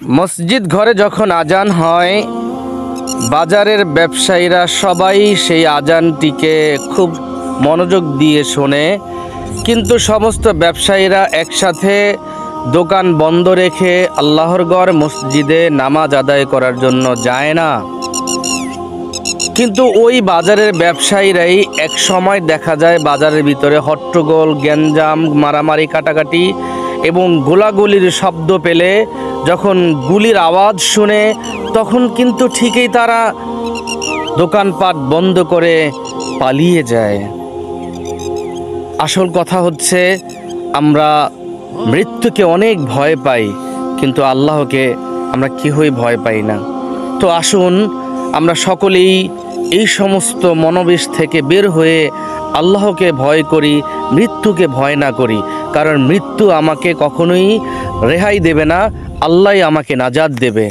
মসজিদ ঘরে যখন আজান হয়, বাজারের ব্যবসায়ীরা সবাই সেই আজানটিকে খুব মনোযোগ দিয়ে শোনে, কিন্তু সমস্ত ব্যবসায়ীরা একসাথে দোকান বন্ধ রেখে আল্লাহর ঘর মসজিদে নামাজ আদায় করার জন্য যায় না। কিন্তু ওই বাজারের ব্যবসায়ীরাই এক সময় দেখা যায় বাজারের ভিতরে হট্টগোল, গ্যাঞ্জাম, মারামারি, কাটাকাটি এবং গোলাগুলির শব্দ পেলে, যখন গুলির আওয়াজ শুনে, তখন কিন্তু ঠিকই তারা দোকানপাট বন্ধ করে পালিয়ে যায়। আসল কথা হচ্ছে, আমরা মৃত্যুকে অনেক ভয় পাই, কিন্তু আল্লাহকে আমরা কেউই ভয় পাই না। তো আসুন আমরা সকলেই এই সমস্ত মনোবেশ থেকে বের হয়ে আল্লাহকে ভয় করি, মৃত্যুকে ভয় না করি। কারণ মৃত্যু আমাকে কখনোই রেহাই দেবে না, আল্লাহই আমাকে নাজাত দেবে।